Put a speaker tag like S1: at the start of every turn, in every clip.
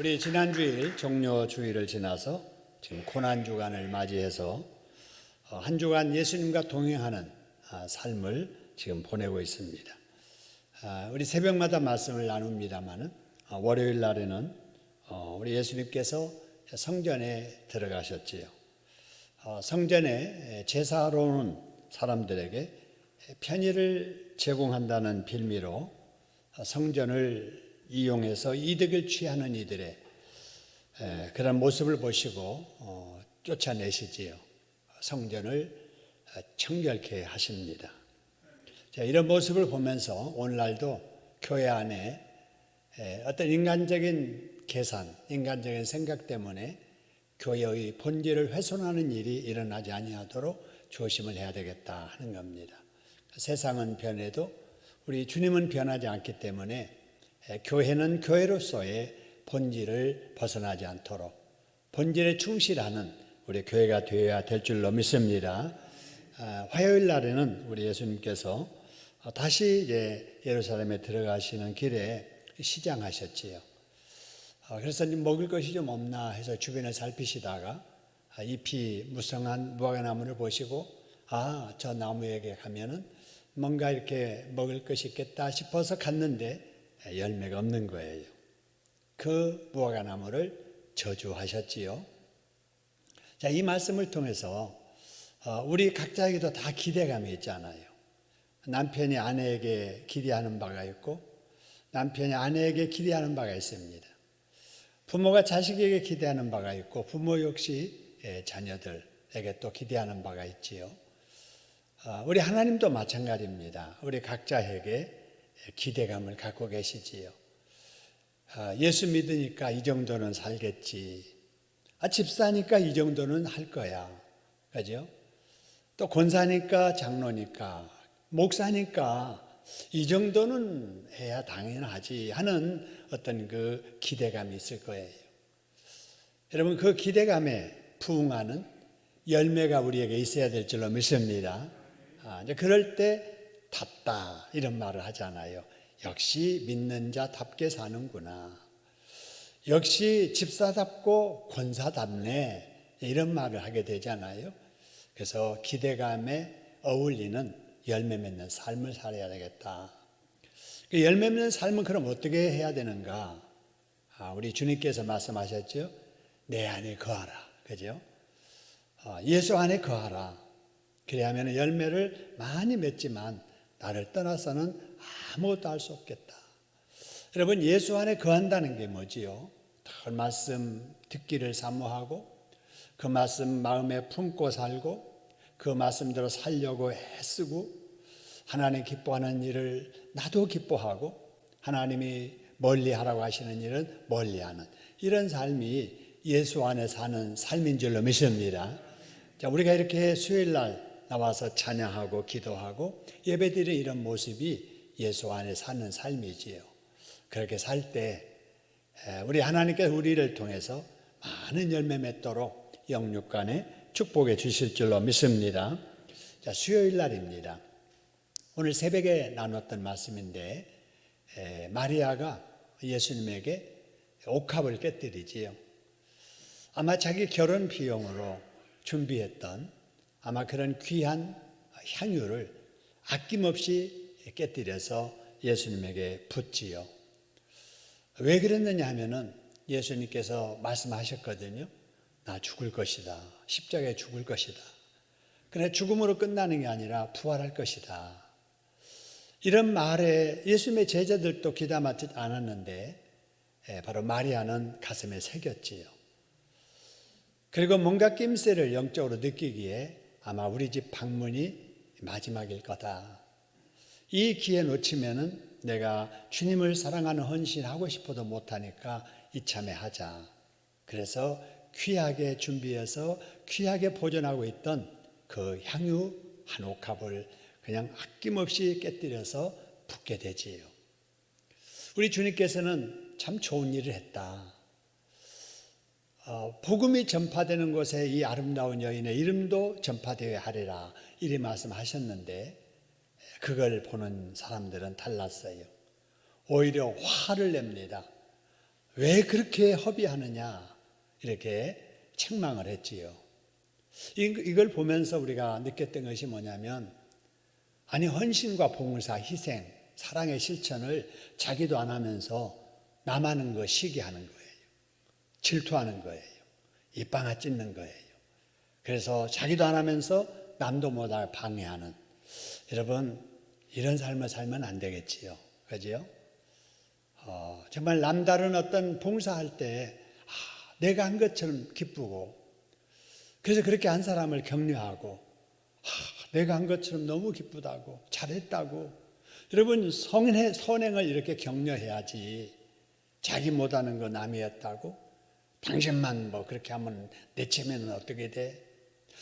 S1: 우리 지난주일 종료주일을 지나서 지금 고난주간을 맞이해서 한 주간 예수님과 동행하는 삶을 지금 보내고 있습니다. 우리 새벽마다 말씀을 나눕니다마는 월요일 날에는 우리 예수님께서 성전에 들어가셨지요. 성전에 제사하러 오는 사람들에게 편의를 제공한다는 빌미로 성전을 이용해서 이득을 취하는 이들의 그런 모습을 보시고 쫓아내시지요. 성전을 청결케 하십니다. 자, 이런 모습을 보면서 오늘날도 교회 안에 어떤 인간적인 계산, 인간적인 생각 때문에 교회의 본질을 훼손하는 일이 일어나지 아니하도록 조심을 해야 되겠다 하는 겁니다. 세상은 변해도 우리 주님은 변하지 않기 때문에 교회는 교회로서의 본질을 벗어나지 않도록 본질에 충실하는 우리 교회가 되어야 될 줄로 믿습니다. 화요일 날에는 우리 예수님께서 다시 이제 예루살렘에 들어가시는 길에 시장하셨지요. 그래서 먹을 것이 좀 없나 해서 주변을 살피시다가 잎이 무성한 무화과나무를 보시고 저 나무에게 가면은 뭔가 이렇게 먹을 것이 있겠다 싶어서 갔는데 열매가 없는 거예요. 그 무화과나무를 저주하셨지요. 자, 이 말씀을 통해서 우리 각자에게도 다 기대감이 있잖아요. 남편이 아내에게 기대하는 바가 있고 남편이 아내에게 기대하는 바가 있습니다. 부모가 자식에게 기대하는 바가 있고 부모 역시 자녀들에게 또 기대하는 바가 있지요. 우리 하나님도 마찬가지입니다. 우리 각자에게 기대감을 갖고 계시지요. 예수 믿으니까 이 정도는 살겠지. 집 사니까 이 정도는 할 거야. 그죠? 또 권사니까 장로니까 목사니까 이 정도는 해야 당연하지 하는 어떤 그 기대감이 있을 거예요. 여러분, 그 기대감에 부응하는 열매가 우리에게 있어야 될 줄로 믿습니다. 이제 그럴 때 답다 이런 말을 하잖아요. 역시 믿는 자답게 사는구나. 역시 집사답고 권사답네 이런 말을 하게 되잖아요. 그래서 기대감에 어울리는 열매 맺는 삶을 살아야 되겠다. 열매 맺는 삶은 그럼 어떻게 해야 되는가? 우리 주님께서 말씀하셨죠. 내 안에 거하라. 그죠? 예수 안에 거하라. 그래야 하면 열매를 많이 맺지만 나를 떠나서는 아무것도 할 수 없겠다. 여러분, 예수 안에 거한다는 게 뭐지요? 그 말씀 듣기를 사모하고 그 말씀 마음에 품고 살고 그 말씀대로 살려고 애쓰고 하나님 기뻐하는 일을 나도 기뻐하고 하나님이 멀리하라고 하시는 일은 멀리하는 이런 삶이 예수 안에 사는 삶인 줄로 믿습니다. 자, 우리가 이렇게 수요일 날 나와서 찬양하고 기도하고 예배드리는 이런 모습이 예수 안에 사는 삶이지요. 그렇게 살 때 우리 하나님께서 우리를 통해서 많은 열매 맺도록 영육간에 축복해 주실 줄로 믿습니다. 자, 수요일 날입니다. 오늘 새벽에 나눴던 말씀인데 마리아가 예수님에게 옥합을 깨뜨리지요. 아마 자기 결혼 비용으로 준비했던 아마 그런 귀한 향유를 아낌없이 깨뜨려서 예수님에게 붓지요. 왜 그랬느냐 하면은 예수님께서 말씀하셨거든요. 나 죽을 것이다. 십자가에 죽을 것이다. 그러나 죽음으로 끝나는 게 아니라 부활할 것이다. 이런 말에 예수님의 제자들도 귀담았지 않았는데 바로 마리아는 가슴에 새겼지요. 그리고 뭔가 낌새를 영적으로 느끼기에 아마 우리 집 방문이 마지막일 거다. 이 기회 놓치면은 내가 주님을 사랑하는 헌신하고 싶어도 못하니까 이참에 하자. 그래서 귀하게 준비해서 귀하게 보존하고 있던 그 향유 한 옥합을 그냥 아낌없이 깨뜨려서 붓게 되지요. 우리 주님께서는 참 좋은 일을 했다. 복음이 전파되는 곳에 이 아름다운 여인의 이름도 전파되어야 하리라 이리 말씀하셨는데 그걸 보는 사람들은 달랐어요. 오히려 화를 냅니다. 왜 그렇게 허비하느냐 이렇게 책망을 했지요. 이걸 보면서 우리가 느꼈던 것이 뭐냐면, 아니 헌신과 봉사, 희생, 사랑의 실천을 자기도 안 하면서 남하는 거 시기하는 거예요. 질투하는 거예요. 입방아 찢는 거예요. 그래서 자기도 안 하면서 남도 못할 방해하는, 여러분 이런 삶을 살면 안 되겠지요. 그죠? 정말 남다른 어떤 봉사할 때 내가 한 것처럼 기쁘고, 그래서 그렇게 한 사람을 격려하고 내가 한 것처럼 너무 기쁘다고, 잘했다고. 여러분 선행을 이렇게 격려해야지, 자기 못하는 거 남이 했다고, 당신만 뭐 그렇게 하면 내 체면은 어떻게 돼?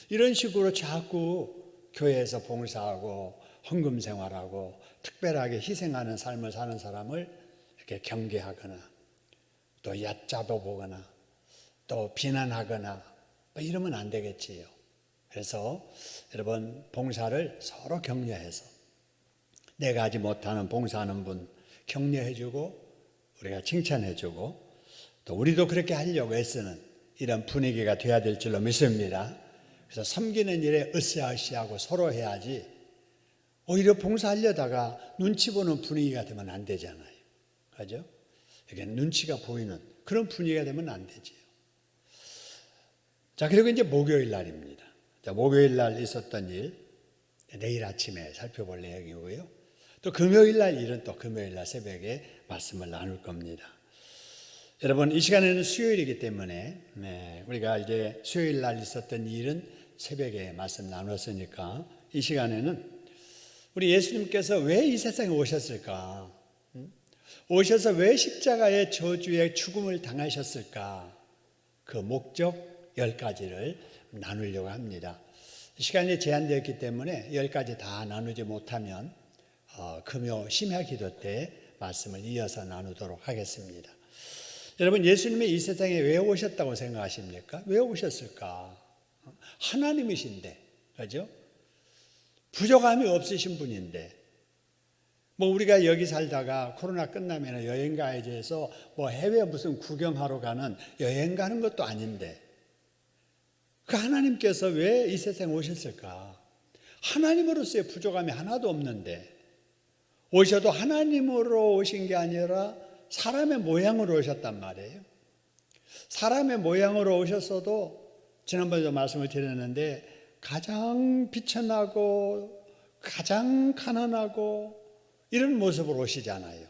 S1: 이런 식으로 자꾸 교회에서 봉사하고 헌금 생활하고 특별하게 희생하는 삶을 사는 사람을 이렇게 경계하거나 또 얕잡아 보거나 또 비난하거나 뭐 이러면 안 되겠지요. 그래서 여러분 봉사를 서로 격려해서, 내가 하지 못하는 봉사하는 분 격려해주고 우리가 칭찬해주고, 또 우리도 그렇게 하려고 애쓰는 이런 분위기가 돼야 될 줄로 믿습니다. 그래서 섬기는 일에 으쌰으쌰하고 서로 해야지, 오히려 봉사하려다가 눈치 보는 분위기가 되면 안 되잖아요. 그죠? 이게 눈치가 보이는 그런 분위기가 되면 안 되지요. 자, 그리고 이제 목요일 날입니다. 자, 목요일 날 있었던 일, 내일 아침에 살펴볼 내용이고요. 또 금요일 날 일은 또 금요일 날 새벽에 말씀을 나눌 겁니다. 여러분, 이 시간에는 수요일이기 때문에 우리가 이제 수요일 날 있었던 일은 새벽에 말씀 나눴으니까, 이 시간에는 우리 예수님께서 왜 이 세상에 오셨을까? 오셔서 왜 십자가의 저주의 죽음을 당하셨을까? 그 목적 10가지를 나누려고 합니다. 시간이 제한되었기 때문에 10가지 다 나누지 못하면 금요 심야 기도 때 말씀을 이어서 나누도록 하겠습니다. 여러분, 예수님이 이 세상에 왜 오셨다고 생각하십니까? 왜 오셨을까? 하나님이신데, 그죠? 부족함이 없으신 분인데, 뭐 우리가 여기 살다가 코로나 끝나면 여행 가야지 해서 뭐 해외 무슨 구경하러 가는, 여행 가는 것도 아닌데, 그 하나님께서 왜 이 세상에 오셨을까? 하나님으로서의 부족함이 하나도 없는데, 오셔도 하나님으로 오신 게 아니라 사람의 모양으로 오셨단 말이에요. 사람의 모양으로 오셨어도 지난번에도 말씀을 드렸는데, 가장 비천하고 가장 가난하고 이런 모습으로 오시잖아요.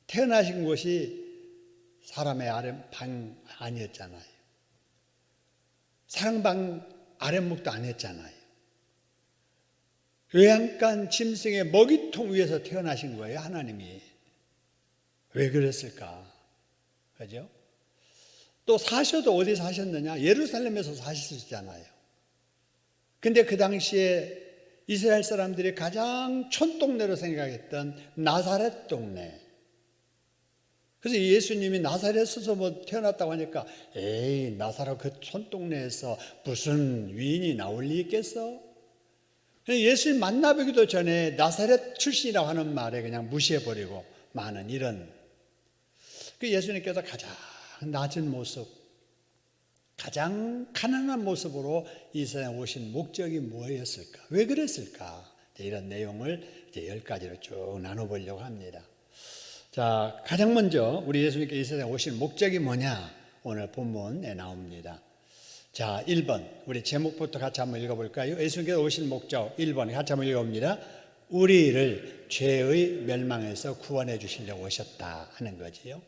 S1: 태어나신 곳이 사람의 방 아니었잖아요. 사랑방 아랫목도 아니었잖아요. 외양간 짐승의 먹이통 위에서 태어나신 거예요, 하나님이. 왜 그랬을까? 그죠? 또 사셔도 어디 사셨느냐? 예루살렘에서 사셨잖아요. 근데 그 당시에 이스라엘 사람들이 가장 촌동네로 생각했던 나사렛 동네. 그래서 예수님이 나사렛에서 뭐 태어났다고 하니까, 에이, 나사렛 그 촌동네에서 무슨 위인이 나올 리 있겠어? 예수님 만나보기도 전에 나사렛 출신이라고 하는 말에 그냥 무시해버리고 많은 이런, 그 예수님께서 가장 낮은 모습, 가장 가난한 모습으로 이 세상에 오신 목적이 뭐였을까? 왜 그랬을까? 이런 내용을 이제 10가지로 쭉 나눠보려고 합니다. 자, 가장 먼저 우리 예수님께서 이 세상에 오신 목적이 뭐냐? 오늘 본문에 나옵니다. 자, 1번, 우리 제목부터 같이 한번 읽어볼까요? 예수님께서 오신 목적 1번 같이 한번 읽어봅니다. 우리를 죄의 멸망에서 구원해 주시려고 오셨다 하는 거지요.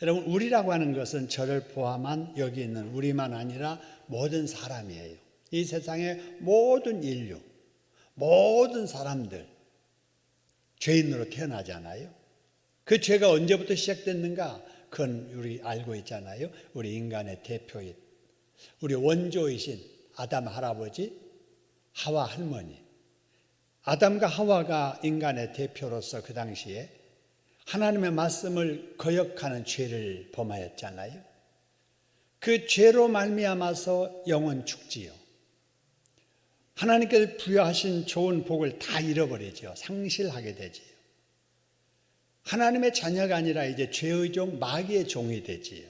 S1: 여러분, 우리라고 하는 것은 저를 포함한 여기 있는 우리만 아니라 모든 사람이에요. 이 세상의 모든 인류, 모든 사람들 죄인으로 태어나잖아요. 그 죄가 언제부터 시작됐는가? 그건 우리 알고 있잖아요. 우리 인간의 대표인, 우리 원조이신 아담 할아버지, 하와 할머니. 아담과 하와가 인간의 대표로서 그 당시에 하나님의 말씀을 거역하는 죄를 범하였잖아요. 그 죄로 말미암아서 영원 죽지요. 하나님께서 부여하신 좋은 복을 다 잃어버리죠. 상실하게 되지요. 하나님의 자녀가 아니라 이제 죄의 종, 마귀의 종이 되지요.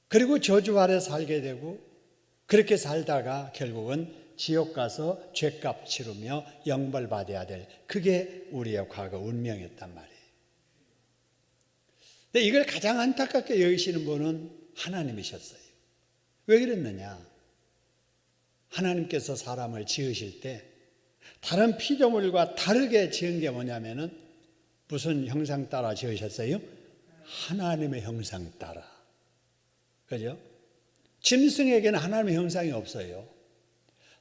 S1: 그리고 저주 아래 살게 되고 그렇게 살다가 결국은 지옥 가서 죄값 치르며 영벌 받아야 될, 그게 우리의 과거 운명이었단 말이에요. 근데 이걸 가장 안타깝게 여기시는 분은 하나님이셨어요. 왜 그랬느냐? 하나님께서 사람을 지으실 때 다른 피조물과 다르게 지은 게 뭐냐면은 무슨 형상 따라 지으셨어요? 하나님의 형상 따라. 그죠? 짐승에게는 하나님의 형상이 없어요.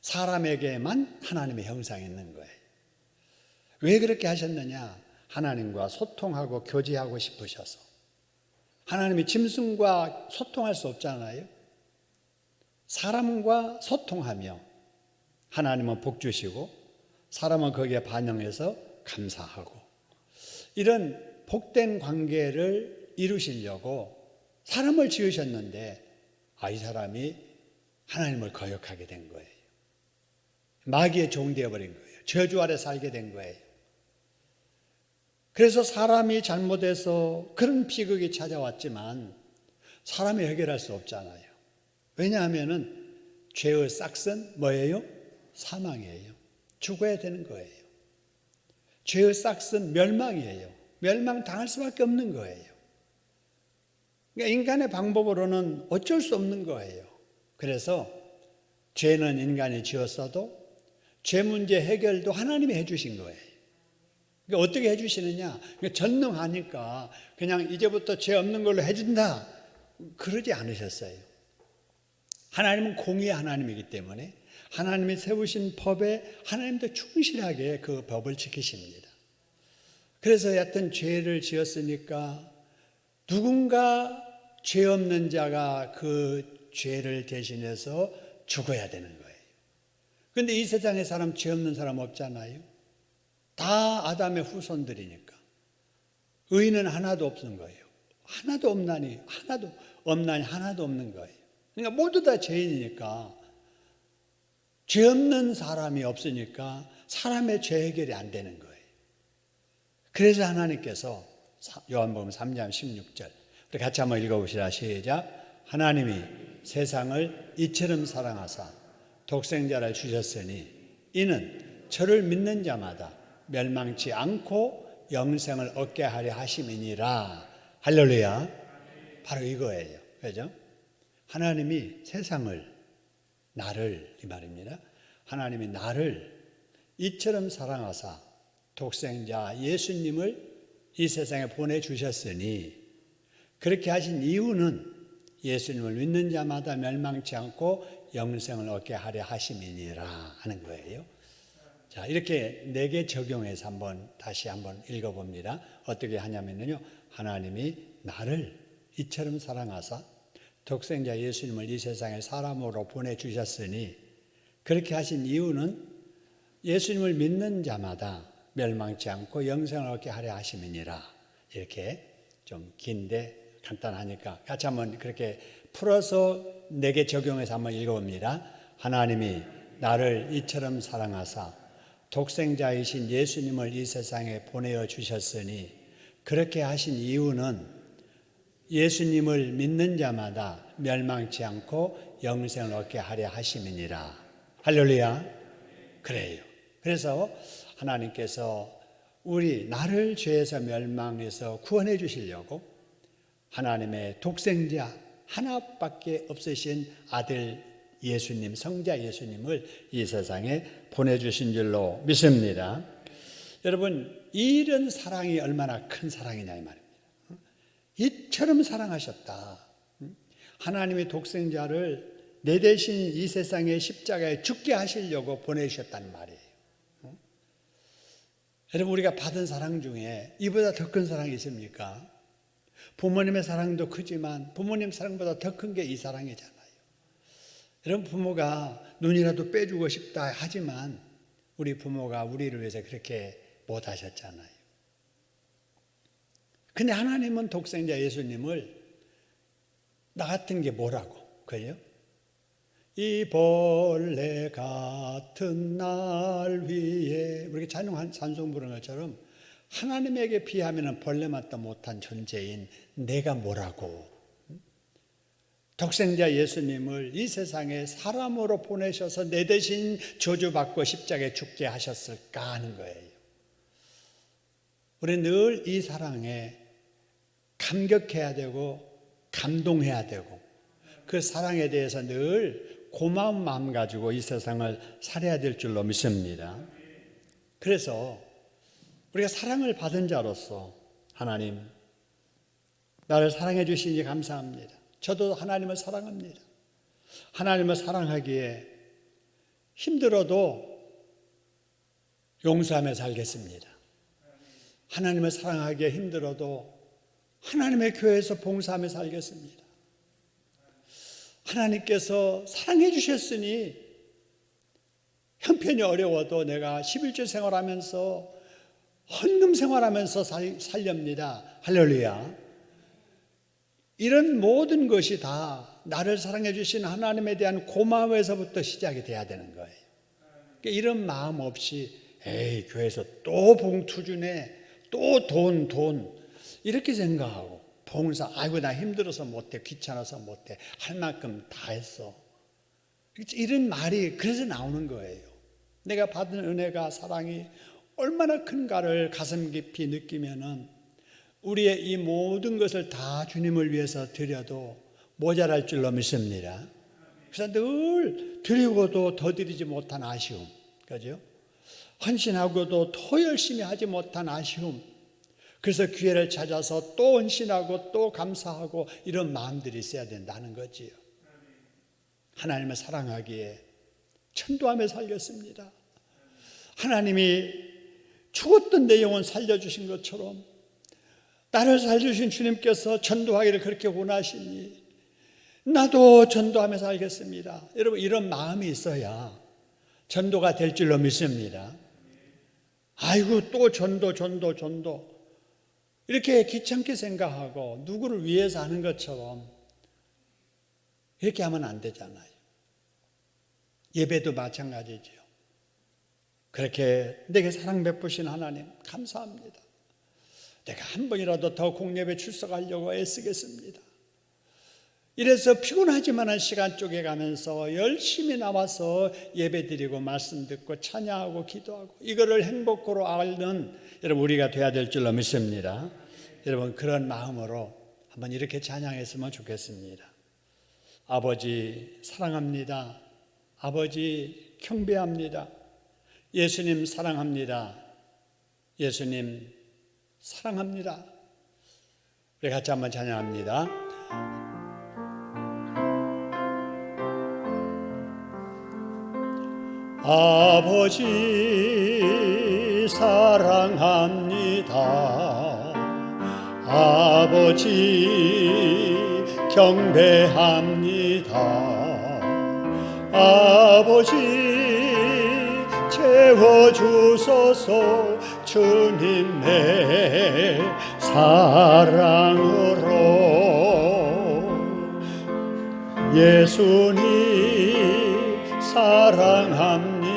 S1: 사람에게만 하나님의 형상이 있는 거예요. 왜 그렇게 하셨느냐? 하나님과 소통하고 교제하고 싶으셔서. 하나님이 짐승과 소통할 수 없잖아요. 사람과 소통하며 하나님은 복 주시고 사람은 거기에 반영해서 감사하고, 이런 복된 관계를 이루시려고 사람을 지으셨는데 이 사람이 하나님을 거역하게 된 거예요. 마귀의 종 되어버린 거예요. 저주 아래 살게 된 거예요. 그래서 사람이 잘못해서 그런 비극이 찾아왔지만 사람이 해결할 수 없잖아요. 왜냐하면 죄의 싹은 뭐예요? 사망이에요. 죽어야 되는 거예요. 죄의 싹은 멸망이에요. 멸망당할 수밖에 없는 거예요. 그러니까 인간의 방법으로는 어쩔 수 없는 거예요. 그래서 죄는 인간이 지었어도 죄 문제 해결도 하나님이 해주신 거예요. 그러니까 어떻게 해주시느냐? 그러니까 전능하니까 그냥 이제부터 죄 없는 걸로 해준다, 그러지 않으셨어요. 하나님은 공의의 하나님이기 때문에 하나님이 세우신 법에 하나님도 충실하게 그 법을 지키십니다. 그래서 여하튼 죄를 지었으니까 누군가 죄 없는 자가 그 죄를 대신해서 죽어야 되는 거예요. 그런데 이 세상에 사람, 죄 없는 사람 없잖아요. 다 아담의 후손들이니까 의인은 하나도 없는 거예요. 하나도 없나니 하나도 없는 거예요. 그러니까 모두 다 죄인이니까, 죄 없는 사람이 없으니까 사람의 죄 해결이 안 되는 거예요. 그래서 하나님께서 요한복음 3장 16절 우리 같이 한번 읽어보시다. 시작. 하나님이 세상을 이처럼 사랑하사 독생자를 주셨으니 이는 저를 믿는 자마다 멸망치 않고 영생을 얻게 하려 하심이니라. 할렐루야. 바로 이거예요. 그죠? 하나님이 세상을, 나를, 이 말입니다. 하나님이 나를 이처럼 사랑하사 독생자 예수님을 이 세상에 보내주셨으니, 그렇게 하신 이유는 예수님을 믿는 자마다 멸망치 않고 영생을 얻게 하려 하심이니라 하는 거예요. 자, 이렇게 4개 적용해서 다시 한번 읽어봅니다. 어떻게 하냐면요, 하나님이 나를 이처럼 사랑하사 독생자 예수님을 이 세상에 사람으로 보내주셨으니, 그렇게 하신 이유는 예수님을 믿는 자마다 멸망치 않고 영생을 얻게 하려 하심이니라. 이렇게 좀 긴데 간단하니까 같이 한번 그렇게 풀어서 4개 적용해서 한번 읽어봅니다. 하나님이 나를 이처럼 사랑하사 독생자이신 예수님을 이 세상에 보내어 주셨으니, 그렇게 하신 이유는 예수님을 믿는 자마다 멸망치 않고 영생을 얻게 하려 하심이니라. 할렐루야. 그래요. 그래서 하나님께서 나를 죄에서 멸망해서 구원해 주시려고 하나님의 독생자 하나밖에 없으신 아들 예수님, 성자 예수님을 이 세상에 보내주신 줄로 믿습니다. 여러분, 이런 사랑이 얼마나 큰 사랑이냐 이 말입니다. 이처럼 사랑하셨다. 하나님의 독생자를 내 대신 이 세상의 십자가에 죽게 하시려고 보내주셨단 말이에요. 여러분, 우리가 받은 사랑 중에 이보다 더 큰 사랑이 있습니까? 부모님의 사랑도 크지만 부모님 사랑보다 더 큰 게 이 사랑이잖아요. 여러분, 부모가 눈이라도 빼주고 싶다 하지만 우리 부모가 우리를 위해서 그렇게 못 하셨잖아요. 근데 하나님은 독생자 예수님을 나 같은 게 뭐라고, 그래요? 이 벌레 같은 날 위에, 우리가 찬송 부르는 것처럼 하나님에게 비하면 벌레맛도 못한 존재인 내가 뭐라고 독생자 예수님을 이 세상에 사람으로 보내셔서 내 대신 저주받고 십자가에 죽게 하셨을까 하는 거예요. 우리 늘 이 사랑에 감격해야 되고 감동해야 되고 그 사랑에 대해서 늘 고마운 마음 가지고 이 세상을 살아야 될 줄로 믿습니다. 그래서 우리가 사랑을 받은 자로서 하나님 나를 사랑해 주시니 감사합니다. 저도 하나님을 사랑합니다. 하나님을 사랑하기에 힘들어도 용서하며 살겠습니다. 하나님을 사랑하기에 힘들어도 하나님의 교회에서 봉사하며 살겠습니다. 하나님께서 사랑해 주셨으니 형편이 어려워도 내가 11조 생활하면서 헌금 생활하면서 살렵니다. 할렐루야. 이런 모든 것이 다 나를 사랑해 주신 하나님에 대한 고마움에서부터 시작이 돼야 되는 거예요. 그러니까 이런 마음 없이 에이 교회에서 또 봉투 주네, 또 돈 이렇게 생각하고 봉사 아이고 나 힘들어서 못해, 귀찮아서 못해, 할 만큼 다 했어, 이런 말이 그래서 나오는 거예요. 내가 받은 은혜가 사랑이 얼마나 큰가를 가슴 깊이 느끼면은 우리의 이 모든 것을 다 주님을 위해서 드려도 모자랄 줄로 믿습니다. 그래서 늘 드리고도 더 드리지 못한 아쉬움, 그죠? 헌신하고도 더 열심히 하지 못한 아쉬움. 그래서 기회를 찾아서 또 헌신하고 또 감사하고 이런 마음들이 있어야 된다는 거지요. 하나님을 사랑하기에 천도하며 살겠습니다. 하나님이 죽었던 내 영혼 살려주신 것처럼 나를 살려주신 주님께서 전도하기를 그렇게 원하시니 나도 전도하며 살겠습니다. 여러분 이런 마음이 있어야 전도가 될 줄로 믿습니다. 아이고 또 전도 이렇게 귀찮게 생각하고 누구를 위해서 하는 것처럼 이렇게 하면 안 되잖아요. 예배도 마찬가지죠. 그렇게 내게 사랑 베푸신 하나님 감사합니다. 내가 한 번이라도 더 공예배 출석하려고 애쓰겠습니다. 이래서 피곤하지만한 시간 쪼개가면서 열심히 나와서 예배드리고 말씀 듣고 찬양하고 기도하고 이거를 행복으로 앓는 여러분 우리가 돼야 될 줄로 믿습니다. 여러분 그런 마음으로 한번 이렇게 찬양했으면 좋겠습니다. 아버지 사랑합니다. 아버지 경배합니다. 예수님 사랑합니다. 예수님 사랑합니다. 우리 같이 한번 찬양합니다. 아버지 사랑합니다. 아버지 경배합니다. 아버지 채워주소서 주님의 사랑으로. 예수님 사랑합니다.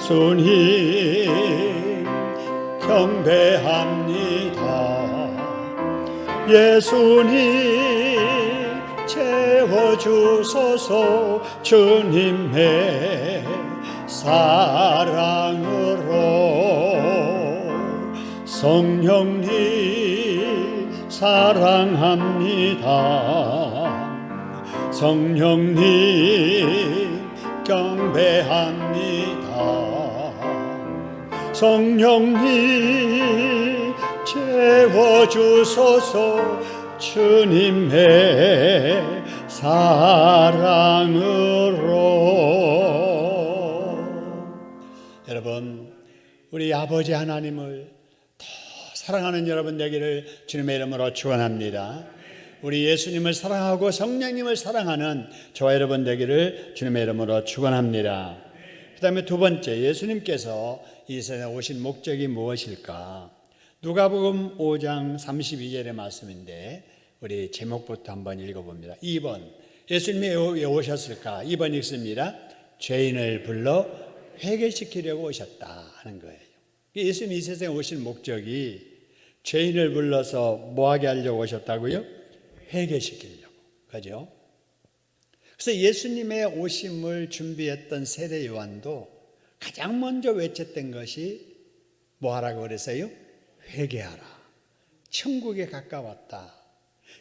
S1: 주님 경배합니다. 예수님 채워주소서 주님의 사랑으로. 성령님 사랑합니다. 성령님 경배합니다. 성령님 채워주소서 주님의 사랑으로. 여러분 우리 아버지 하나님을 더 사랑하는 여러분 되기를 주님의 이름으로 축원합니다. 우리 예수님을 사랑하고 성령님을 사랑하는 저와 여러분 되기를 주님의 이름으로 축원합니다. 그 다음에 두 번째, 예수님께서 이 세상에 오신 목적이 무엇일까? 누가복음 5장 32절의 말씀인데 우리 제목부터 한번 읽어봅니다. 2번, 예수님이 왜 오셨을까? 2번 읽습니다. 죄인을 불러 회개시키려고 오셨다 하는 거예요. 예수님이 이 세상에 오신 목적이 죄인을 불러서 뭐하게 하려고 오셨다고요? 회개시키려고. 그죠? 그래서 예수님의 오심을 준비했던 세례 요한도 가장 먼저 외쳤던 것이 뭐하라고 그랬어요? 회개하라. 천국에 가까웠다.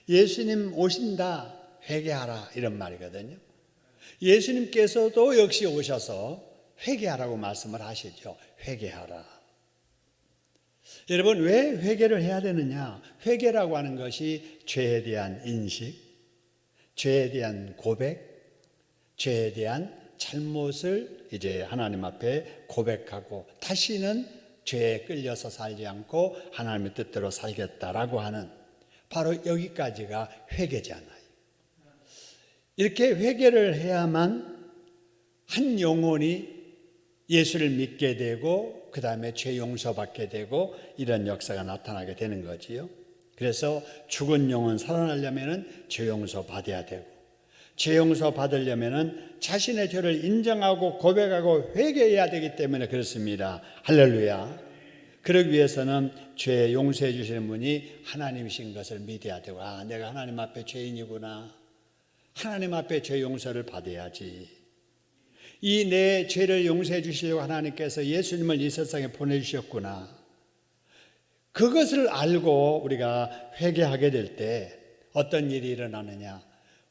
S1: 예수님 오신다. 회개하라. 이런 말이거든요. 예수님께서도 역시 오셔서 회개하라고 말씀을 하시죠. 회개하라. 여러분, 왜 회개를 해야 되느냐? 회개라고 하는 것이 죄에 대한 인식, 죄에 대한 고백, 죄에 대한 잘못을 이제 하나님 앞에 고백하고 다시는 죄에 끌려서 살지 않고 하나님의 뜻대로 살겠다라고 하는 바로 여기까지가 회개잖아요. 이렇게 회개를 해야만 한 영혼이 예수를 믿게 되고 그 다음에 죄 용서받게 되고 이런 역사가 나타나게 되는 거지요. 그래서 죽은 영혼 살아나려면 죄 용서 받아야 되고 죄 용서 받으려면 자신의 죄를 인정하고 고백하고 회개해야 되기 때문에 그렇습니다. 할렐루야. 그러기 위해서는 죄 용서해 주시는 분이 하나님이신 것을 믿어야 되고 내가 하나님 앞에 죄인이구나. 하나님 앞에 죄 용서를 받아야지. 이 내 죄를 용서해 주시려고 하나님께서 예수님을 이 세상에 보내주셨구나. 그것을 알고 우리가 회개하게 될 때 어떤 일이 일어나느냐.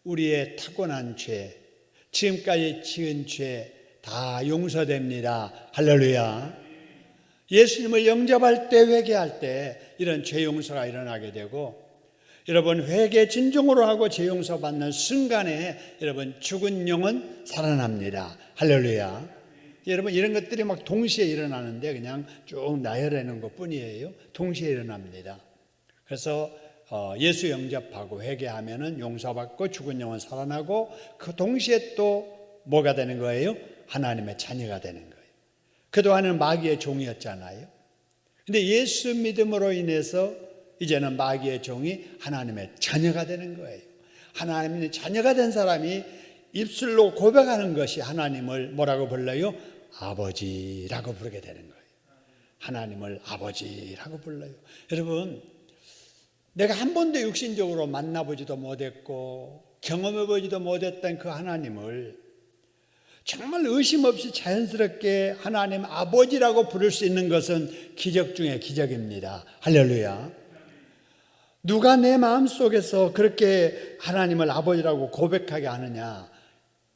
S1: 우리의 타고난 죄, 지금까지 지은 죄 다 용서됩니다. 할렐루야. 예수님을 영접할 때 회개할 때 이런 죄 용서가 일어나게 되고 여러분 회개 진정으로 하고 죄 용서 받는 순간에 여러분 죽은 영은 살아납니다. 할렐루야. 여러분 이런 것들이 막 동시에 일어나는데 그냥 쭉 나열하는 것뿐이에요. 동시에 일어납니다. 그래서 예수 영접하고 회개하면은 용서받고 죽은 영은 살아나고 그 동시에 또 뭐가 되는 거예요? 하나님의 자녀가 되는 거예요. 그동안은 마귀의 종이었잖아요. 근데 예수 믿음으로 인해서 이제는 마귀의 종이 하나님의 자녀가 되는 거예요. 하나님의 자녀가 된 사람이 입술로 고백하는 것이 하나님을 뭐라고 불러요? 아버지라고 부르게 되는 거예요. 하나님을 아버지라고 불러요. 여러분, 내가 한 번도 육신적으로 만나보지도 못했고 경험해보지도 못했던 그 하나님을 정말 의심 없이 자연스럽게 하나님 아버지라고 부를 수 있는 것은 기적 중에 기적입니다. 할렐루야. 누가 내 마음속에서 그렇게 하나님을 아버지라고 고백하게 하느냐?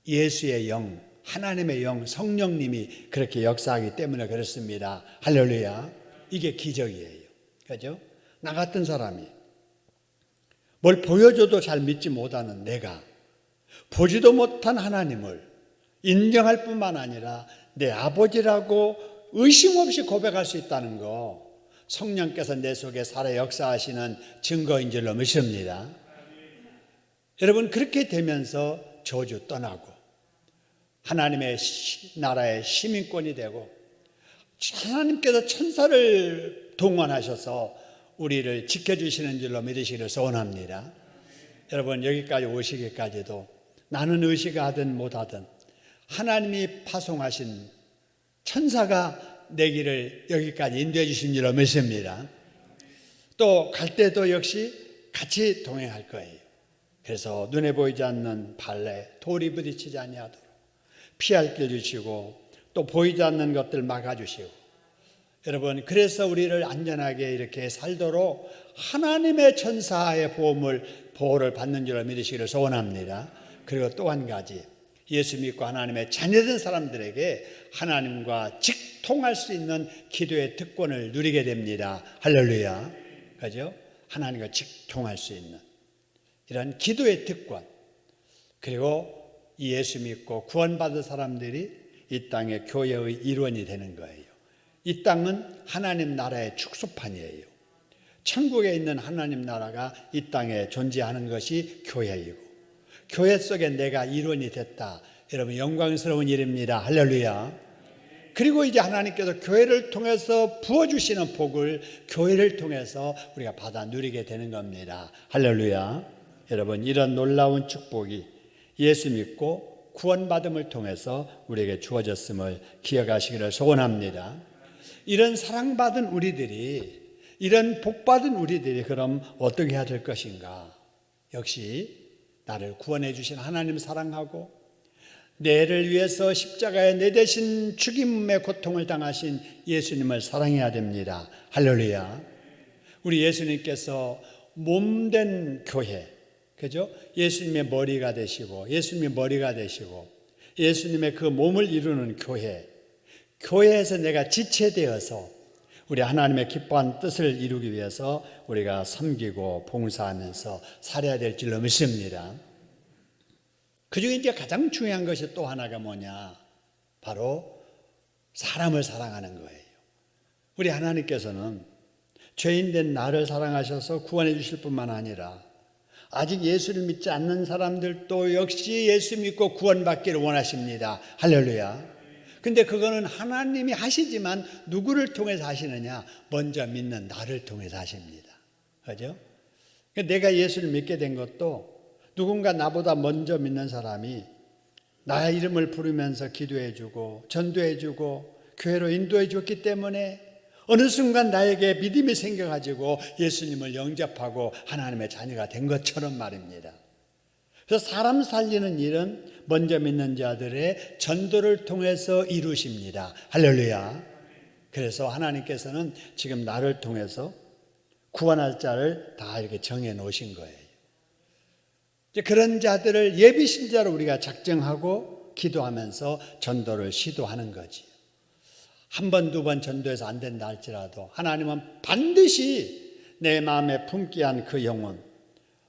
S1: 예수의 영, 하나님의 영, 성령님이 그렇게 역사하기 때문에 그렇습니다. 할렐루야. 이게 기적이에요. 그죠? 나 같은 사람이 뭘 보여줘도 잘 믿지 못하는 내가 보지도 못한 하나님을 인정할 뿐만 아니라 내 아버지라고 의심 없이 고백할 수 있다는 거 성령께서 내 속에 살아 역사하시는 증거인 줄로 믿습니다. 여러분 그렇게 되면서 저주 떠나고 하나님의 나라의 시민권이 되고 하나님께서 천사를 동원하셔서 우리를 지켜주시는 줄로 믿으시기를 소원합니다. 여러분 여기까지 오시기까지도 나는 의식하든 못하든 하나님이 파송하신 천사가 내 길을 여기까지 인도해 주신 줄로 믿습니다. 또 갈 때도 역시 같이 동행할 거예요. 그래서 눈에 보이지 않는 발에 돌이 부딪히지 아니하도록 피할 길 주시고 또 보이지 않는 것들 막아주시고 여러분 그래서 우리를 안전하게 이렇게 살도록 하나님의 천사의 보호를 받는 줄로 믿으시기를 소원합니다. 그리고 또 한 가지 예수 믿고 하나님의 자녀된 사람들에게 하나님과 직통할 수 있는 기도의 특권을 누리게 됩니다. 할렐루야. 그죠? 하나님과 직통할 수 있는 이런 기도의 특권. 그리고 예수 믿고 구원받은 사람들이 이 땅의 교회의 일원이 되는 거예요. 이 땅은 하나님 나라의 축소판이에요. 천국에 있는 하나님 나라가 이 땅에 존재하는 것이 교회이고 교회 속에 내가 일원이 됐다. 여러분 영광스러운 일입니다. 할렐루야. 그리고 이제 하나님께서 교회를 통해서 부어주시는 복을 교회를 통해서 우리가 받아 누리게 되는 겁니다. 할렐루야. 여러분 이런 놀라운 축복이 예수 믿고 구원받음을 통해서 우리에게 주어졌음을 기억하시기를 소원합니다. 이런 사랑받은 우리들이, 이런 복받은 우리들이 그럼 어떻게 해야 될 것인가? 역시 나를 구원해 주신 하나님 사랑하고 내를 위해서 십자가에 내 대신 죽임의 고통을 당하신 예수님을 사랑해야 됩니다. 할렐루야. 우리 예수님께서 몸된 교회, 그죠? 예수님의 머리가 되시고, 예수님의 머리가 되시고, 예수님의 그 몸을 이루는 교회, 교회에서 내가 지체되어서 우리 하나님의 기뻐한 뜻을 이루기 위해서 우리가 섬기고 봉사하면서 살아야 될 줄로 믿습니다. 그 중에 이제 가장 중요한 것이 또 하나가 뭐냐? 바로 사람을 사랑하는 거예요. 우리 하나님께서는 죄인된 나를 사랑하셔서 구원해 주실 뿐만 아니라 아직 예수를 믿지 않는 사람들도 역시 예수 믿고 구원받기를 원하십니다. 할렐루야. 근데 그거는 하나님이 하시지만 누구를 통해서 하시느냐? 먼저 믿는 나를 통해서 하십니다. 그죠? 내가 예수를 믿게 된 것도 누군가 나보다 먼저 믿는 사람이 나의 이름을 부르면서 기도해 주고 전도해 주고 교회로 인도해 줬기 때문에 어느 순간 나에게 믿음이 생겨가지고 예수님을 영접하고 하나님의 자녀가 된 것처럼 말입니다. 그래서 사람 살리는 일은 먼저 믿는 자들의 전도를 통해서 이루십니다. 할렐루야. 그래서 하나님께서는 지금 나를 통해서 구원할 자를 다 이렇게 정해 놓으신 거예요. 그런 자들을 예비신자로 우리가 작정하고 기도하면서 전도를 시도하는 거지. 한 번, 두 번 전도해서 안 된다 할지라도 하나님은 반드시 내 마음에 품기 한 그 영혼,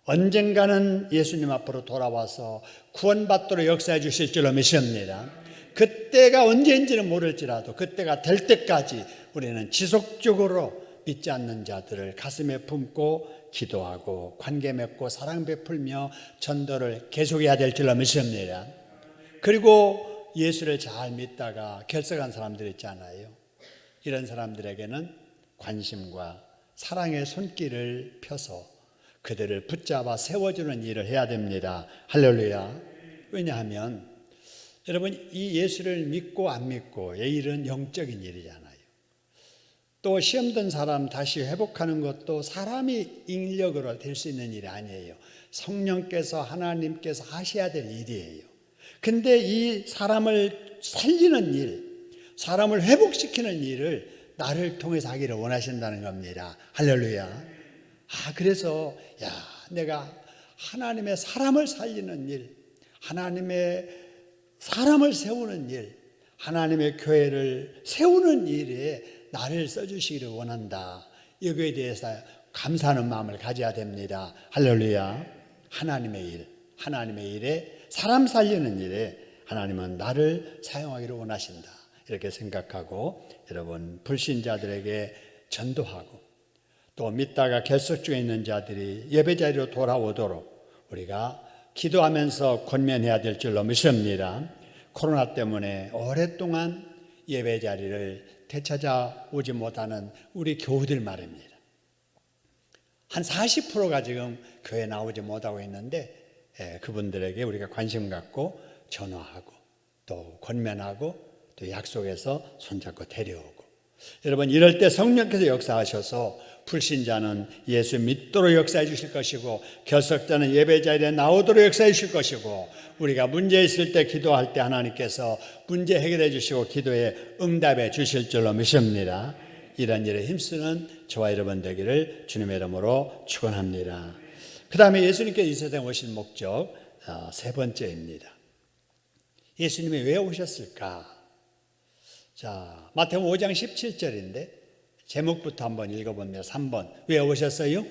S1: 언젠가는 예수님 앞으로 돌아와서 구원받도록 역사해 주실 줄로 믿습니다. 그때가 언제인지는 모를지라도 그때가 될 때까지 우리는 지속적으로 믿지 않는 자들을 가슴에 품고 기도하고 관계 맺고 사랑 베풀며 전도를 계속해야 될 줄로 믿습니다. 그리고 예수를 잘 믿다가 결석한 사람들 있잖아요. 이런 사람들에게는 관심과 사랑의 손길을 펴서 그들을 붙잡아 세워주는 일을 해야 됩니다. 할렐루야. 왜냐하면 여러분, 이 예수를 믿고 안 믿고 이 일은 영적인 일이잖아요. 또 시험 든 사람 다시 회복하는 것도 사람이 인력으로 될 수 있는 일이 아니에요. 성령께서 하나님께서 하셔야 될 일이에요. 근데 이 사람을 살리는 일, 사람을 회복시키는 일을 나를 통해서 하기를 원하신다는 겁니다. 할렐루야. 그래서 내가 하나님의 사람을 살리는 일, 하나님의 사람을 세우는 일, 하나님의 교회를 세우는 일에 나를 써주시기를 원한다. 여기에 대해서 감사하는 마음을 가져야 됩니다. 할렐루야. 하나님의 일, 하나님의 일에, 사람 살리는 일에 하나님은 나를 사용하기를 원하신다. 이렇게 생각하고 여러분, 불신자들에게 전도하고 또 믿다가 결석 중에 있는 자들이 예배자리로 돌아오도록 우리가 기도하면서 권면해야 될 줄로 믿습니다. 코로나 때문에 오랫동안 예배자리를 되찾아오지 못하는 우리 교우들 말입니다. 한 40%가 지금 교회 나오지 못하고 있는데 그분들에게 우리가 관심 갖고 전화하고 또 권면하고 또 약속해서 손잡고 데려오고, 여러분 이럴 때 성령께서 역사하셔서 불신자는 예수 믿도록 역사해 주실 것이고 결석자는 예배자리에 나오도록 역사해 주실 것이고, 우리가 문제 있을 때 기도할 때 하나님께서 문제 해결해 주시고 기도에 응답해 주실 줄로 믿습니다. 이런 일에 힘쓰는 저와 여러분 되기를 주님의 이름으로 축원합니다. 그 다음에 예수님께서 이 세상에 오신 목적 세 번째입니다. 예수님이 왜 오셨을까? 자, 마태복음 5장 17절인데 제목부터 한번 읽어보면 3번. 왜 오셨어요?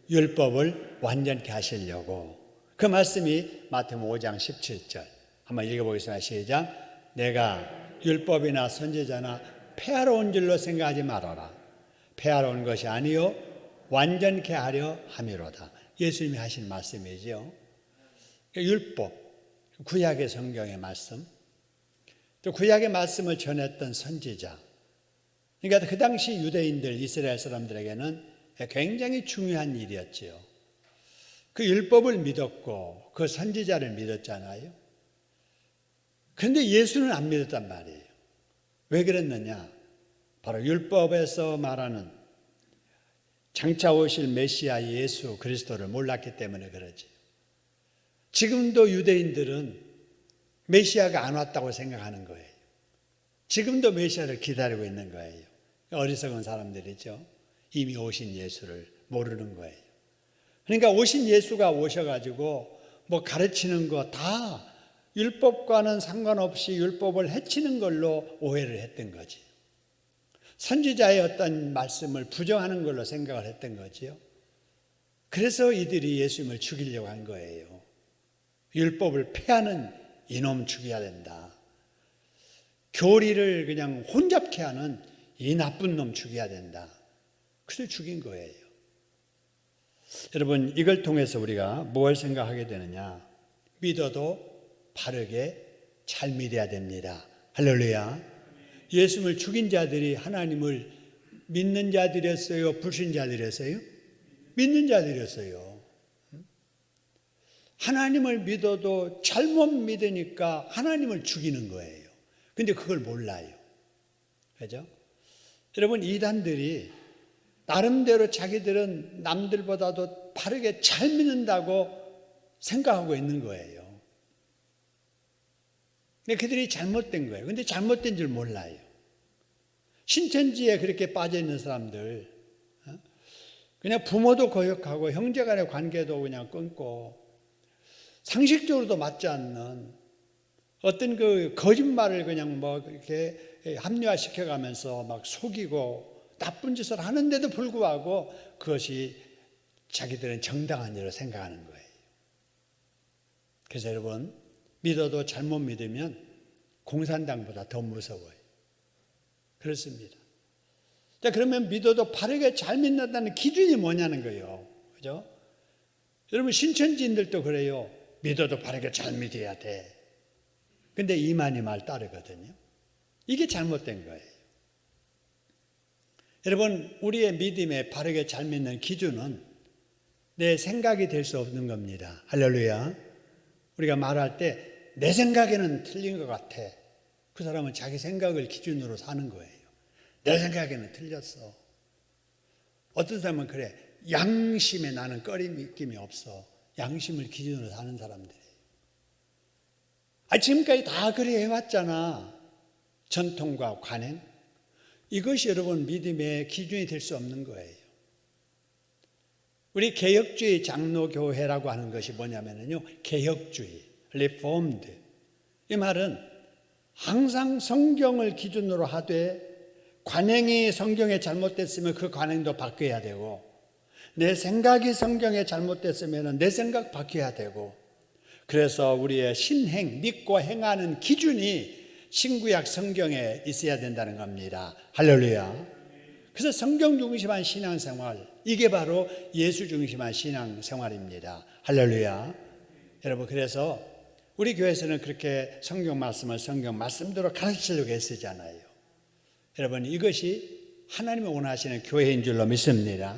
S1: 율법을 완전케 하시려고. 그 말씀이 마태복음 5장 17절. 한번 읽어보겠습니다. 시작. 내가 율법이나 선지자나 폐하러 온 줄로 생각하지 말아라. 폐하러 온 것이 아니요 완전케 하려 함이로다. 예수님이 하신 말씀이죠. 율법, 구약의 성경의 말씀, 또 구약의 말씀을 전했던 선지자. 그러니까 그 당시 유대인들, 이스라엘 사람들에게는 굉장히 중요한 일이었지요. 그 율법을 믿었고 그 선지자를 믿었잖아요. 그런데 예수는 안 믿었단 말이에요. 왜 그랬느냐? 바로 율법에서 말하는 장차 오실 메시아 예수 그리스도를 몰랐기 때문에 그러지. 지금도 유대인들은 메시아가 안 왔다고 생각하는 거예요. 지금도 메시아를 기다리고 있는 거예요. 어리석은 사람들이죠. 이미 오신 예수를 모르는 거예요. 그러니까 오신 예수가 오셔가지고 뭐 가르치는 거 다 율법과는 상관없이 율법을 해치는 걸로 오해를 했던 거지. 선지자의 어떤 말씀을 부정하는 걸로 생각을 했던 거지요. 그래서 이들이 예수님을 죽이려고 한 거예요. 율법을 폐하는 이놈 죽여야 된다. 교리를 그냥 혼잡케 하는 이 나쁜 놈 죽여야 된다. 그래서 죽인 거예요. 여러분, 이걸 통해서 우리가 뭘 생각하게 되느냐? 믿어도 바르게 잘 믿어야 됩니다. 할렐루야. 예수님을 죽인 자들이 하나님을 믿는 자들이었어요? 불신자들이었어요? 믿는 자들이었어요. 하나님을 믿어도 잘못 믿으니까 하나님을 죽이는 거예요. 근데 그걸 몰라요. 그죠? 여러분, 이단들이 나름대로 자기들은 남들보다도 바르게 잘 믿는다고 생각하고 있는 거예요. 근데 그들이 잘못된 거예요. 근데 잘못된 줄 몰라요. 신천지에 그렇게 빠져 있는 사람들, 그냥 부모도 거역하고 형제 간의 관계도 그냥 끊고 상식적으로도 맞지 않는 어떤 그 거짓말을 그냥 뭐 이렇게 합리화시켜 가면서 막 속이고 나쁜 짓을 하는데도 불구하고 그것이 자기들은 정당한 일로 생각하는 거예요. 그래서 여러분, 믿어도 잘못 믿으면 공산당보다 더 무서워요. 그렇습니다. 자, 그러면 믿어도 바르게 잘 믿는다는 기준이 뭐냐는 거예요. 그죠? 여러분, 신천지인들도 그래요. 믿어도 바르게 잘 믿어야 돼. 근데 이만희 말 따르거든요. 이게 잘못된 거예요. 여러분, 우리의 믿음에 바르게 잘 믿는 기준은 내 생각이 될 수 없는 겁니다. 할렐루야. 우리가 말할 때 내 생각에는 틀린 것 같아. 그 사람은 자기 생각을 기준으로 사는 거예요. 내 생각에는 틀렸어. 어떤 사람은 그래. 양심에 나는 꺼림낌이 없어. 양심을 기준으로 사는 사람들이에요. 지금까지 다 그래 해왔잖아. 전통과 관행. 이것이 여러분 믿음의 기준이 될 수 없는 거예요. 우리 개혁주의 장로교회라고 하는 것이 뭐냐면요. 개혁주의, reformed. 이 말은 항상 성경을 기준으로 하되 관행이 성경에 잘못됐으면 그 관행도 바뀌어야 되고 내 생각이 성경에 잘못됐으면 내 생각 바뀌어야 되고 그래서 우리의 신행, 믿고 행하는 기준이 신구약 성경에 있어야 된다는 겁니다. 할렐루야. 그래서 성경 중심한 신앙생활, 이게 바로 예수 중심한 신앙생활입니다. 할렐루야. 여러분, 그래서 우리 교회에서는 그렇게 성경 말씀을 성경 말씀대로 가르치려고 애쓰잖아요. 여러분, 이것이 하나님이 원하시는 교회인 줄로 믿습니다.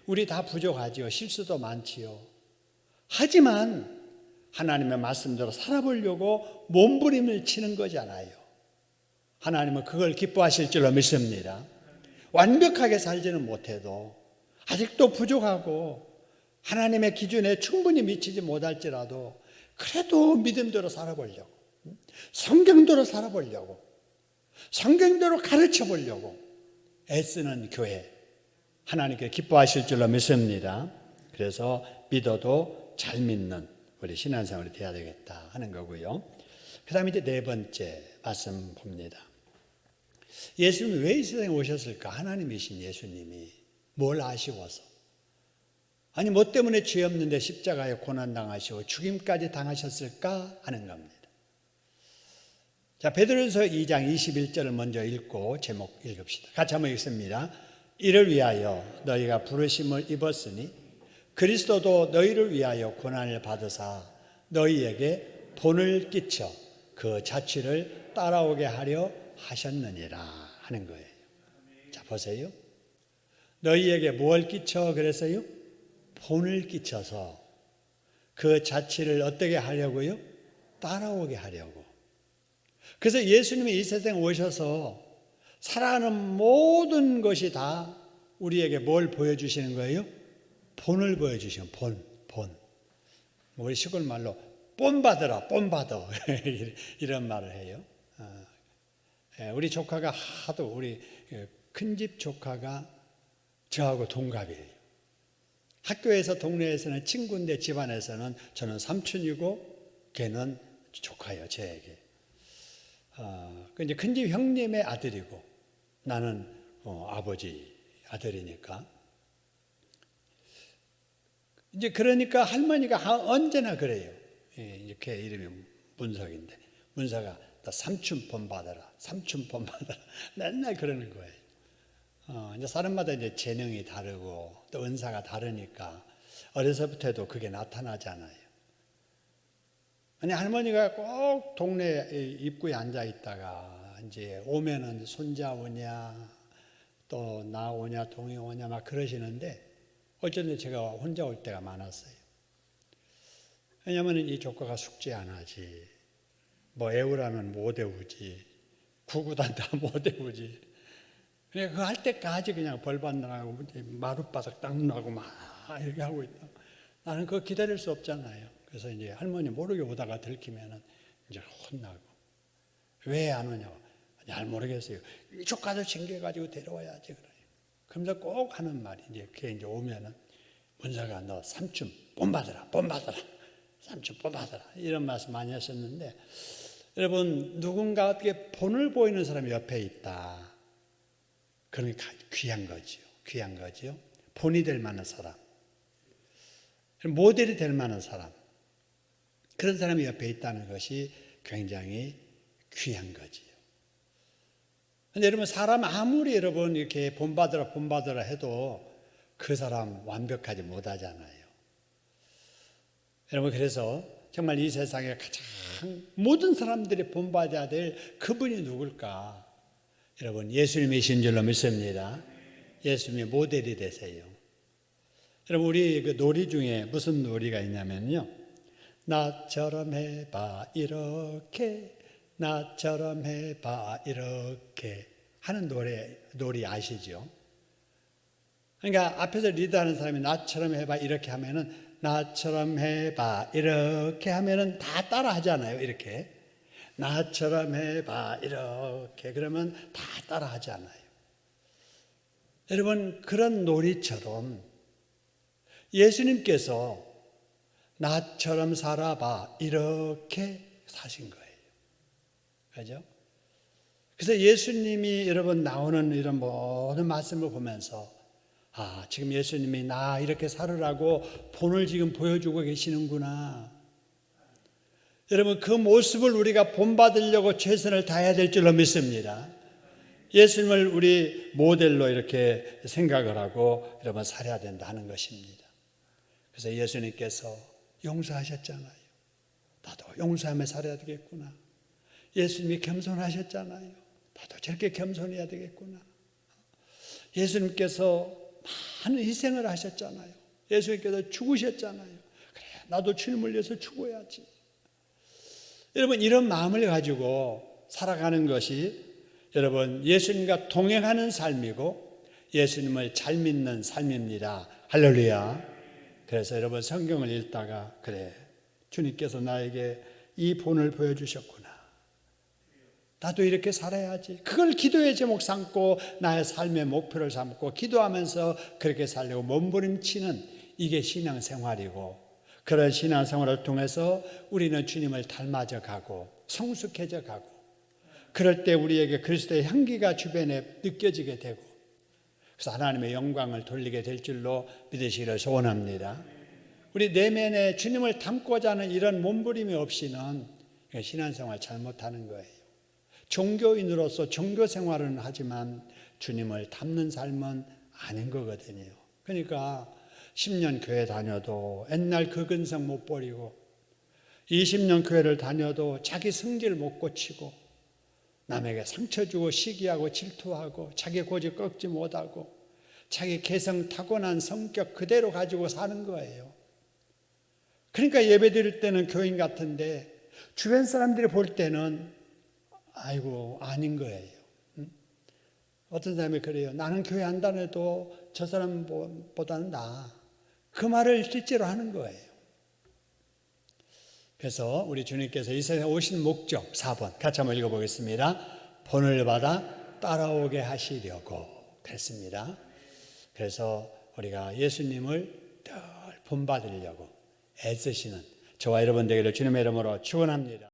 S1: 우리 다 부족하지요. 실수도 많지요. 하지만 하나님의 말씀대로 살아보려고 몸부림을 치는 거잖아요. 하나님은 그걸 기뻐하실 줄로 믿습니다. 완벽하게 살지는 못해도 아직도 부족하고 하나님의 기준에 충분히 미치지 못할지라도 그래도 믿음대로 살아보려고, 성경대로 살아보려고, 성경대로 가르쳐 보려고 애쓰는 교회, 하나님께 기뻐하실 줄로 믿습니다. 그래서 믿어도 잘 믿는 우리 신앙생활이 되어야 되겠다 하는 거고요. 그 다음에 이제 네 번째 말씀 봅니다. 예수님이 왜 이 세상에 오셨을까? 하나님이신 예수님이 뭘 아쉬워서? 아니 뭐 때문에 죄 없는데 십자가에 고난당하시고 죽임까지 당하셨을까 하는 겁니다. 자, 베드로전서 2장 21절을 먼저 읽고 제목 읽읍시다. 같이 한번 읽습니다. 이를 위하여 너희가 부르심을 입었으니 그리스도도 너희를 위하여 고난을 받으사 너희에게 본을 끼쳐 그 자취를 따라오게 하려 하셨느니라 하는 거예요. 자, 보세요. 너희에게 뭘 끼쳐 그랬어요? 본을 끼쳐서 그 자취를 어떻게 하려고요? 따라오게 하려고. 그래서 예수님이 이 세상에 오셔서 살아가는 모든 것이 다 우리에게 뭘 보여주시는 거예요? 본을 보여주시는 본. 우리 시골 말로 본 받으라, 본 받아. 이런 말을 해요. 우리 조카가 하도 우리 큰 집 조카가 저하고 동갑이에요. 학교에서 동네에서는 친구인데 집안에서는 저는 삼촌이고 걔는 조카예요, 저에게. 이제 큰 집 형님의 아들이고 나는 아버지 아들이니까. 이제 그러니까 할머니가 언제나 그래요. 이렇게 이름이 문석인데 문석아 너 삼촌 본 받아라, 삼촌 본 받아라. 맨날 그러는 거예요. 이제 사람마다 이제 재능이 다르고 또 은사가 다르니까 어려서부터 해도 그게 나타나잖아요. 아니 할머니가 꼭 동네 입구에 앉아 있다가 이제 오면은 손자 오냐 또 나 오냐 동이 오냐 막 그러시는데 어쩐지 제가 혼자 올 때가 많았어요. 왜냐하면 이 조카가 숙제 안 하지, 뭐 애우라면 못 애우지, 구구단다 못 애우지. 그냥 그거 할 때까지 그냥 벌 받느라고 마룻바닥 닦느라고 막 이렇게 하고 있다. 나는 그거 기다릴 수 없잖아요. 그래서 이제 할머니 모르게 오다가 들키면은 이제 혼나고 왜 안 오냐고. 잘 모르겠어요. 이 조카도 챙겨가지고 데려와야지 그래요. 그러면서 꼭 하는 말이 이제 그게 이제 오면은 문서가 너 삼촌 본 받아라, 본 받아라, 삼촌 본 받아라 이런 말씀 많이 하셨는데 여러분 누군가 어떻게 본을 보이는 사람이 옆에 있다. 그러니까 귀한 거지요. 귀한 거지요. 본이 될 만한 사람, 모델이 될 만한 사람, 그런 사람이 옆에 있다는 것이 굉장히 귀한 거지요. 근데 여러분 사람 아무리 여러분 이렇게 본받으라 해도 그 사람 완벽하지 못하잖아요. 여러분 그래서 정말 이 세상에 가장 모든 사람들이 본받아야 될 그분이 누굴까? 여러분 예수님이신 줄로 믿습니다. 예수님의 모델이 되세요. 여러분 우리 그 놀이 중에 무슨 놀이가 있냐면요. 나처럼 해봐 이렇게, 나처럼 해봐 이렇게 하는 놀이 아시죠? 그러니까 앞에서 리드하는 사람이 나처럼 해봐 이렇게 하면은 나처럼 해봐 이렇게 하면은 다 따라 하잖아요. 이렇게 나처럼 해봐 이렇게 그러면 다 따라 하잖아요. 여러분 그런 놀이처럼 예수님께서 나처럼 살아봐 이렇게 사신 거예요. 그죠? 그래서 예수님이 여러분 나오는 이런 모든 말씀을 보면서 지금 예수님이 나 이렇게 살으라고 본을 지금 보여주고 계시는구나. 여러분 그 모습을 우리가 본받으려고 최선을 다해야 될 줄로 믿습니다. 예수님을 우리 모델로 이렇게 생각을 하고 여러분 살아야 된다는 것입니다. 그래서 예수님께서 용서하셨잖아요. 나도 용서하며 살아야 되겠구나. 예수님이 겸손하셨잖아요. 나도 저렇게 겸손해야 되겠구나. 예수님께서 많은 희생을 하셨잖아요. 예수님께서 죽으셨잖아요. 그래, 나도 주님을 위해서 죽어야지. 여러분 이런 마음을 가지고 살아가는 것이 여러분 예수님과 동행하는 삶이고 예수님을 잘 믿는 삶입니다. 할렐루야. 그래서 여러분 성경을 읽다가 그래 주님께서 나에게 이 본을 보여주셨구나. 나도 이렇게 살아야지. 그걸 기도의 제목 삼고 나의 삶의 목표를 삼고 기도하면서 그렇게 살려고 몸부림치는 이게 신앙생활이고 그런 신앙생활을 통해서 우리는 주님을 닮아져 가고 성숙해져 가고 그럴 때 우리에게 그리스도의 향기가 주변에 느껴지게 되고 그래서 하나님의 영광을 돌리게 될 줄로 믿으시기를 소원합니다. 우리 내면에 주님을 닮고자 하는 이런 몸부림이 없이는 신앙생활 잘못하는 거예요. 종교인으로서 종교생활은 하지만 주님을 닮는 삶은 아닌 거거든요. 그러니까 10년 교회 다녀도 옛날 그 근성 못 버리고 20년 교회를 다녀도 자기 성질 못 고치고 남에게 상처 주고 시기하고 질투하고 자기 고집 꺾지 못하고 자기 개성 타고난 성격 그대로 가지고 사는 거예요. 그러니까 예배 드릴 때는 교인 같은데 주변 사람들이 볼 때는 아이고 아닌 거예요. 어떤 사람이 그래요. 나는 교회 안 다녀도 저 사람보다는 나아. 그 말을 실제로 하는 거예요. 그래서 우리 주님께서 이 세상에 오신 목적 4번 같이 한번 읽어보겠습니다. 본을 받아 따라오게 하시려고 그랬습니다. 그래서 우리가 예수님을 늘 본받으려고 애쓰시는 저와 여러분 되기를 주님의 이름으로 축원합니다.